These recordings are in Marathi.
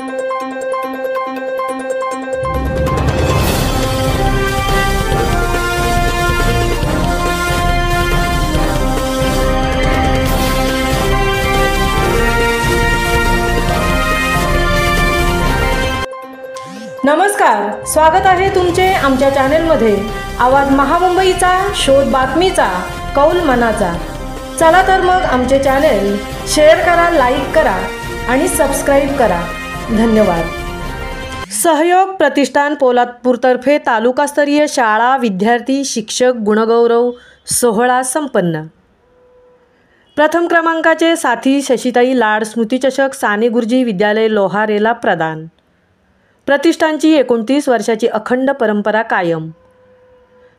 नमस्कार, स्वागत आहे तुमचे आमच्या चॅनेलमध्ये। आवाज महामुंबईचा, शोध बातमीचा, कौल मनाचा। चला तर मग आमचे चॅनेल शेअर करा, लाईक करा आणि सबस्क्राइब करा। धन्यवाद। सहयोग प्रतिष्ठान पोलादपूरतर्फे तालुकास्तरीय शाळा विद्यार्थी शिक्षक गुणगौरव सोहळा संपन्न। प्रथम क्रमांकाचे साथी शशिताई लाड स्मृतिचषक साने गुरुजी विद्यालय लोहारेला प्रदान। प्रतिष्ठानची 29 वर्षाची अखंड परंपरा कायम।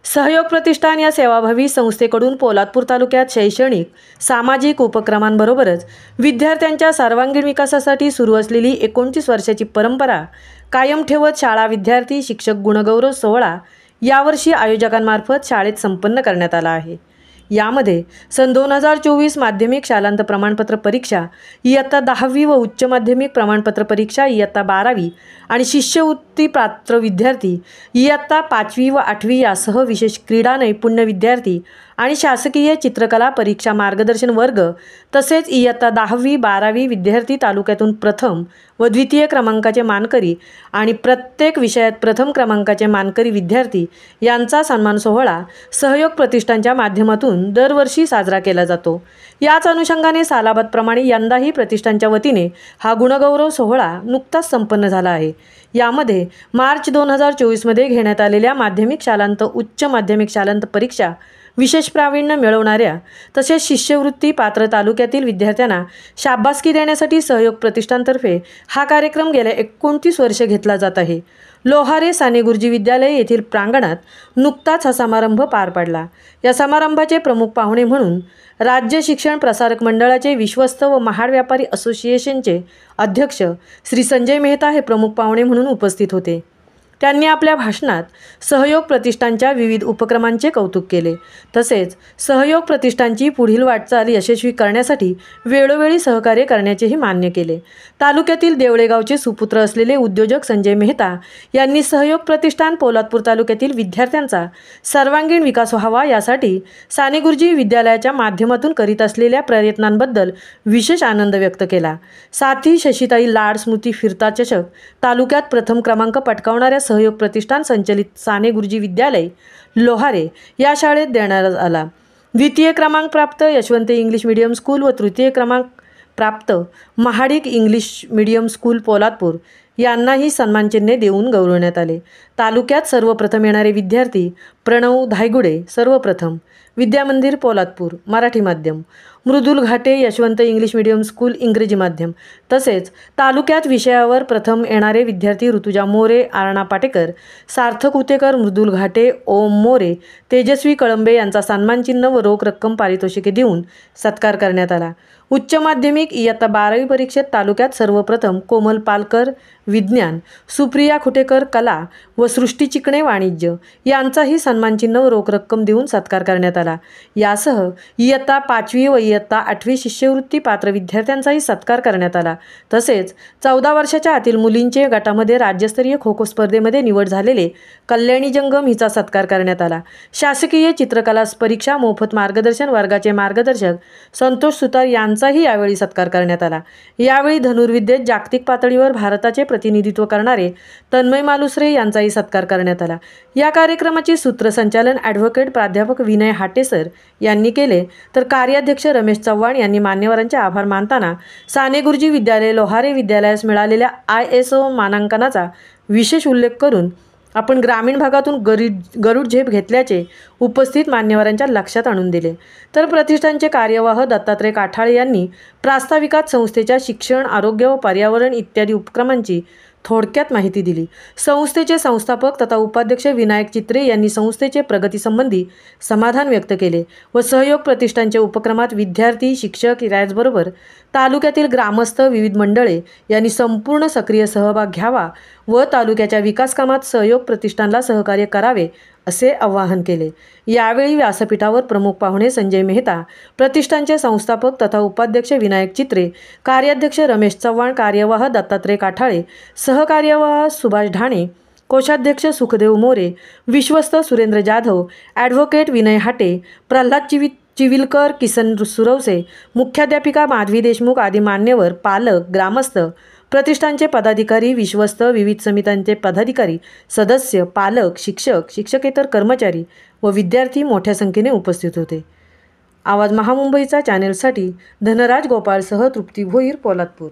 सहयोग प्रतिष्ठान या सेवाभावी संस्थेकडून पोलादपूर तालुक्यात शैक्षणिक सामाजिक उपक्रमांबरोबरच विद्यार्थ्यांच्या सर्वांगीण विकासासाठी सुरू असलेली 29 वर्षाची परंपरा कायम ठेवत शाळा विद्यार्थी शिक्षक गुणगौरव सोहळा यावर्षी आयोजकांमार्फत शाळेत संपन्न करण्यात आला आहे। यामध्ये सन 2024 माध्यमिक शालांत प्रमाणपत्र परीक्षा, इयत्ता 10वी व उच्च माध्यमिक प्रमाणपत्र परीक्षा इयत्ता 12वी आणि शिष्यवृत्ती पात्र विद्यार्थी इयत्ता 5वी व 8वी यासह विशेष क्रीडा नैपुण्य विद्यार्थी आणि शासकीय चित्रकला परीक्षा मार्गदर्शन वर्ग तसेच इयत्ता 10वी 12वी विद्यार्थी तालुक्यातून प्रथम व द्वितीय क्रमांकाचे मानकरी आणि प्रत्येक विषयात प्रथम क्रमांकाचे मानकरी विद्यार्थी यांचा सन्मान सोहळा सहयोग प्रतिष्ठानच्या माध्यमातून दरवर्षी साजरा केला जातो। याच अनुषंगाने सालाबादप्रमाणे यंदाही प्रतिष्ठानच्या वतीने हा गुणगौरव सोहळा नुकताच संपन्न झाला आहे। यामध्ये मार्च 2024 मध्ये घेण्यात आलेल्या माध्यमिक शालांत उच्च माध्यमिक शालांत परीक्षा विशेष प्रावीण्य मिळवणाऱ्या तसेच शिष्यवृत्ती पात्र तालुक्यातील विद्यार्थ्यांना शाबासकी देण्यासाठी सहयोग प्रतिष्ठानतर्फे हा कार्यक्रम गेल्या 29 वर्षे घेतला जात आहे। लोहारे साने गुरुजी विद्यालय येथील प्रांगणात नुकताच हा समारंभ पार पडला। या समारंभाचे प्रमुख पाहुणे म्हणून राज्य शिक्षण प्रसारक मंडळाचे विश्वस्त व महाड व्यापारी असोसिएशनचे अध्यक्ष श्री संजय मेहता हे प्रमुख पाहुणे म्हणून उपस्थित होते। त्यांनी आपल्या भाषणात सहयोग प्रतिष्ठानच्या विविध उपक्रमांचे कौतुक केले। तसेच सहयोग प्रतिष्ठानची पुढील वाटचाल यशस्वी करण्यासाठी वेळोवेळी सहकार्य करण्याचेही मान्य केले। तालुक्यातील देवळेगावचे सुपुत्र असलेले उद्योजक संजय मेहता यांनी सहयोग प्रतिष्ठान पोलादपूर तालुक्यातील विद्यार्थ्यांचा सर्वांगीण विकास व्हावा यासाठी साने गुरुजी विद्यालयाच्या माध्यमातून करीत असलेल्या प्रयत्नांबद्दल विशेष आनंद व्यक्त केला। साथी शशिताई लाड स्मृती फिरता चषक तालुक्यात प्रथम क्रमांक पटकावणाऱ्या सहयोग प्रतिष्ठान संचलित साने गुरुजी विद्यालय लोहारे या शाळेत देण्यात आला। द्वितीय क्रमांक प्राप्त यशवंत इंग्लिश मीडियम स्कूल व तृतीय क्रमांक प्राप्त Mahadik English medium school Poladpur यांनाही सन्मानचिन्हे देऊन गौरवण्यात आले। तालुक्यात सर्वप्रथम येणारे विद्यार्थी प्रणव धायगुडे सर्वप्रथम, विद्यामंदिर पोलादपूर मराठी माध्यम, मृदुल घाटे यशवंत इंग्लिश मीडियम स्कूल इंग्रजी माध्यम। तसेच तालुक्यात विषयावर प्रथम येणारे विद्यार्थी ऋतुजा मोरे आरणा पाटेकर, सार्थक उतेकर, मृदुल घाटे, ओम मोरे, तेजस्वी कळंबे यांचा सन्मानचिन्ह व रोख रक्कम पारितोषिके देऊन सत्कार करण्यात आला। उच्च माध्यमिक इयत्ता 12वी परीक्षेत तालुक्यात सर्वप्रथम कोमल पालकर विज्ञान, सुप्रिया खुटेकर कला व सृष्टी चिकणे वाणिज्य यांचाही सन्मानचिन्ह व रोख रक्कम देऊन सत्कार करण्यात आला। यासह इयत्ता 5वी व इयत्ता 8वी शिष्यवृत्ती पात्र विद्यार्थ्यांचाही सत्कार करण्यात आला। तसेच 14 वर्षाच्या आतील मुलींचे गटामध्ये राज्यस्तरीय खो खो स्पर्धेमध्ये निवड झालेले कल्याणी जंगम हिचा सत्कार करण्यात आला। शासकीय चित्रकला परीक्षा मोफत मार्गदर्शन वर्गाचे मार्गदर्शक संतोष सुतार यांचाही यावेळी सत्कार करण्यात आला। यावेळी धनुर्विद्येत जागतिक पातळीवर भारताचे प्रतिनिधित्व करणारे तन्मय मालुसरे यांचाही सत्कार करण्यात आला। या कार्यक्रमाचे सूत्रसंचालन ॲडव्होकेट प्राध्यापक विनय हाटेसर यांनी केले, तर कार्याध्यक्ष रमेश चव्हाण यांनी मान्यवरांचे आभार मानताना साने गुरुजी विद्यालय लोहारे विद्यालयास मिळालेल्या ISO मानांकनाचा विशेष उल्लेख करून आपण ग्रामीण भागातून गरुड झेप घेतल्याचे उपस्थित मान्यवरांच्या लक्षात आणून दिले। तर प्रतिष्ठानचे कार्यवाह दत्तात्रय काठाळे यांनी प्रास्ताविकात संस्थेच्या शिक्षण, आरोग्य व पर्यावरण इत्यादी उपक्रमांची थोडक्यात माहिती दिली। संस्थेचे संस्थापक तथा उपाध्यक्ष विनायक चित्रे यांनी संस्थेचे प्रगतीसंबंधी समाधान व्यक्त केले व सहयोग प्रतिष्ठानच्या उपक्रमात विद्यार्थी, शिक्षक याचबरोबर तालुक्यातील ग्रामस्थ, विविध मंडळे यांनी संपूर्ण सक्रिय सहभाग घ्यावा व तालुक्याच्या विकास कामात सहयोग प्रतिष्ठानला सहकार्य करावे असे आवाहन केले। यावेळी व्यासपीठावर प्रमुख पाहुणे संजय मेहता, प्रतिष्ठानचे संस्थापक तथा उपाध्यक्ष विनायक चित्रे, कार्याध्यक्ष रमेश चव्हाण, कार्यवाह दत्तात्रय काठाळे, सहकार्यवाह सुभाष ढाणे, कोषाध्यक्ष सुखदेव मोरे, विश्वस्त सुरेंद्र जाधव, ॲडव्होकेट विनय हाटे, प्रल्हाद चिविलकर, किसन सुरवसे, मुख्याध्यापिका माधवी देशमुख आदी मान्यवर, पालक, ग्रामस्थ, प्रतिष्ठानचे पदाधिकारी, विश्वस्त, विविध समित्यांचे पदाधिकारी, सदस्य, पालक, शिक्षक, शिक्षकेतर कर्मचारी व विद्यार्थी मोठ्या संख्येने उपस्थित होते। आवाज महामुंबईचा चॅनेलसाठी धनराज गोपाळसह तृप्ती भोईर, पोलादपूर।